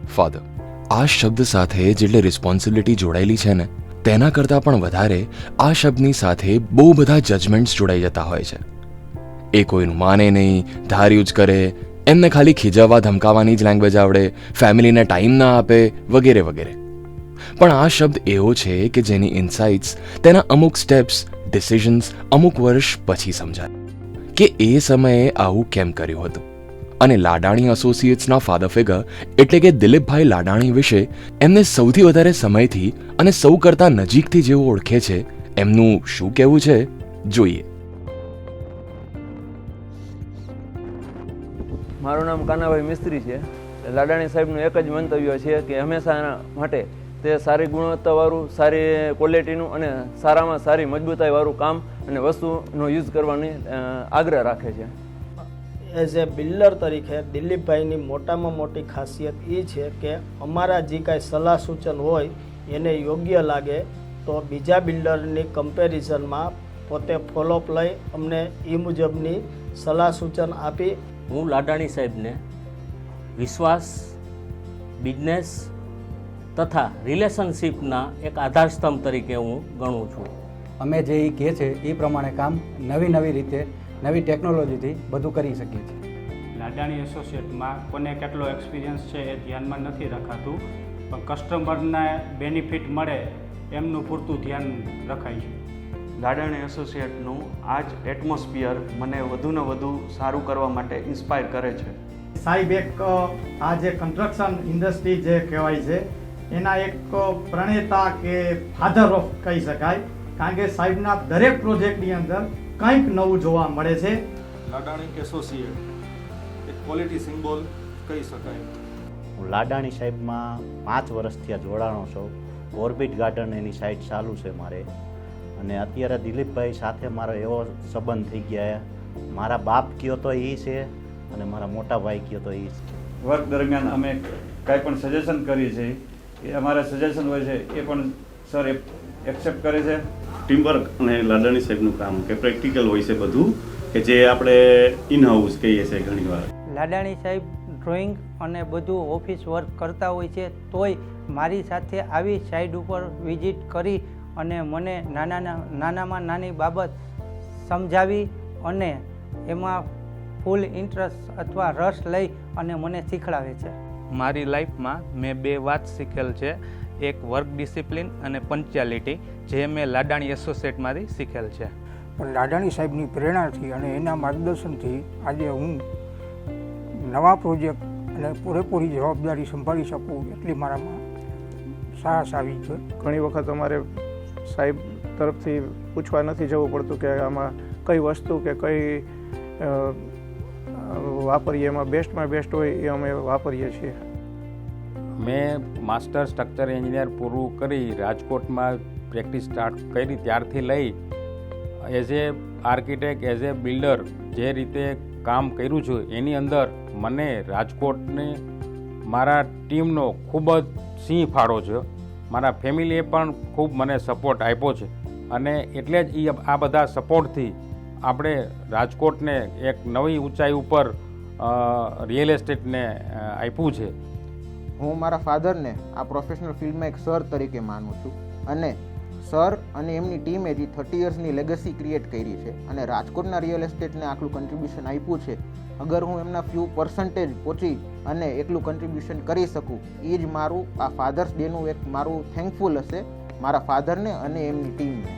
Father. આ શબ્દ સાથે જેટલી રિસ્પોન્સિબિલિટી જોડાયેલી છે ને, તેના કરતાં પણ વધારે આ શબ્દની સાથે બહુ બધા જજમેન્ટ્સ જોડાઈ જતા હોય છે. એ કોઈનું માને નહીં, ધાર્યું જ કરે, એમને ખાલી ખીજાવવા ધમકાવવાની જ લેંગ્વેજ આવડે, ફેમિલીને ટાઈમ ના આપે, વગેરે વગેરે. પણ આ શબ્દ એવો છે કે જેની ઇન્સાઇટ્સ, તેના અમુક સ્ટેપ્સ, ડિસિઝન્સ અમુક વર્ષ પછી સમજાય કે એ સમયે આવું કેમ કર્યું હતું. અને લાડાણી એસોસિએટ્સના ફાધર ફિગર એટલે કે દિલીપભાઈ લાડાણી વિશે એમને સૌથી વધારે સમયથી અને સૌ કરતાં નજીકથી જેવો ઓળખે છે, એમનું શું કહેવું છે જોઈએ. મારું નામ કાનાભાઈ મિસ્ત્રી છે. લાડાણી સાહેબનું એક જ મંતવ્ય છે કે હંમેશા માટે તે સારી ગુણવત્તાવાળું, સારી ક્વોલિટીનું અને સારામાં સારી મજબૂતાઈવાળું કામ અને વસ્તુનો યુઝ કરવાની આગ્રહ રાખે છે. એઝ એ બિલ્ડર તરીકે દિલીપભાઈની મોટામાં મોટી ખાસિયત એ છે કે અમારા જે કાંઈ સલાહ સૂચન હોય એને યોગ્ય લાગે તો બીજા બિલ્ડરની કમ્પેરિઝનમાં પોતે ફોલોઅપ લઈ અમને એ મુજબની સલાહ સૂચન આપી. હું લાડાણી સાહેબને વિશ્વાસ, બિઝનેસ તથા રિલેશનશિપના એક આધારસ્તંભ તરીકે હું ગણું છું. અમે જે એ કહે છે એ પ્રમાણે કામ નવી રીતે, નવી ટેકનોલોજીથી બધું કરી શકીએ છીએ. લાડાણી એસોસિએટમાં કોને કેટલો એક્સપિરિયન્સ છે એ ધ્યાનમાં નથી રખાતું, પણ કસ્ટમરને બેનિફિટ મળે એમનું પૂરતું ધ્યાન રખાય છે. લાડાણી એસોસિએટનું આ જ એટમોસ્ફિયર મને વધુને વધુ સારું કરવા માટે ઇન્સ્પાયર કરે છે. સાહેબ એક આ જે કન્સ્ટ્રક્શન ઇન્ડસ્ટ્રી જે કહેવાય છે એના એક પ્રણેતા કે ફાધર ઓફ કહી શકાય, કારણ કે સાહેબના દરેક પ્રોજેક્ટની અંદર કંઈક નવું જોવા મળે છે. લાડાણી એસોસિએટ એક ક્વોલિટી સિમ્બોલ કહી શકાય. હું લાડાણી સાહેબમાં 5 વર્ષથી જોડાણો છું. ઓર્બિટ ગાર્ડન એની સાઇટ ચાલુ છે મારે, અને અત્યારે દિલીપભાઈ સાથે મારો એવો સંબંધ થઈ ગયા. મારા બાપ કયો તો એ છે અને મારા મોટા ભાઈ કયો તો એ છે. વર્ક દરમિયાન અમે કાંઈ પણ સજેશન કરીએ છીએ, એ અમારા સજેશન હોય છે એ પણ સર એક્સેપ્ટ કરે છે. ટીમવર્ક અને લાડાણી સાહેબનું કામ કે પ્રેક્ટિકલ હોય છે બધું, કે જે આપણે ઇન હાઉસ કહીએ છીએ ઘણીવાર. લાડાણી સાહેબ ડ્રોઈંગ અને બધું ઓફિસ વર્ક કરતા હોય છે, તોય મારી સાથે આવી સાઇડ ઉપર વિઝિટ કરી અને મને નાનામાં નાની બાબત સમજાવી અને એમાં ફૂલ ઇન્ટરેસ્ટ અથવા રસ લઈ અને મને શીખડાવે છે. મારી લાઈફમાં મેં 2 વાત શીખેલ છે, એક વર્ક ડિસિપ્લિન અને પંચ્યુઆલિટી, જે મેં લાડાણી એસોસિએટમાંથી શીખેલ છે. પણ લાડાણી સાહેબની પ્રેરણાથી અને એના માર્ગદર્શનથી આજે હું નવા પ્રોજેક્ટ અને પૂરેપૂરી જવાબદારી સંભાળી શકું એટલી મારામાં સાહસ આવી છે. ઘણી વખત અમારે સાહેબ તરફથી પૂછવા નથી જવું પડતું કે આમાં કઈ વસ્તુ કે કઈ વાપરીએ, એમાં બેસ્ટમાં બેસ્ટ હોય એ અમે વાપરીએ છીએ. મેં માસ્ટર સ્ટ્રક્ચર એન્જિનિયર પૂરું કરી રાજકોટમાં પ્રેક્ટિસ સ્ટાર્ટ કરી ત્યારથી લઈ as a architect, as a builder જે રીતે કામ કર્યું છું એની અંદર મને રાજકોટની મારા ટીમનો ખૂબ જ સિંહ ફાળો છે. મારા ફેમિલીએ પણ ખૂબ મને સપોર્ટ આપ્યો છે, અને એટલે જ આ બધા સપોર્ટથી આપણે રાજકોટને એક નવી ઊંચાઈ ઉપર રિયલ એસ્ટેટને આપ્યું છે. હું મારા ફાધરને આ પ્રોફેશનલ ફિલ્ડમાં એક સર તરીકે માનું છું, અને સર અને એમની ટીમે જે 30 યર્સની લેગસી ક્રિએટ કરી છે અને રાજકોટના રિયલ એસ્ટેટને આટલું કન્ટ્રીબ્યુશન આપ્યું છે. અગર હું એમના ફ્યુ પર્સન્ટેજ પહોંચી અને એટલું કન્ટ્રીબ્યુશન કરી શકું, એ જ મારું આ ફાધર્સ ડેનું એક મારું થેન્કફુલ હશે મારા ફાધરને અને એમની ટીમને.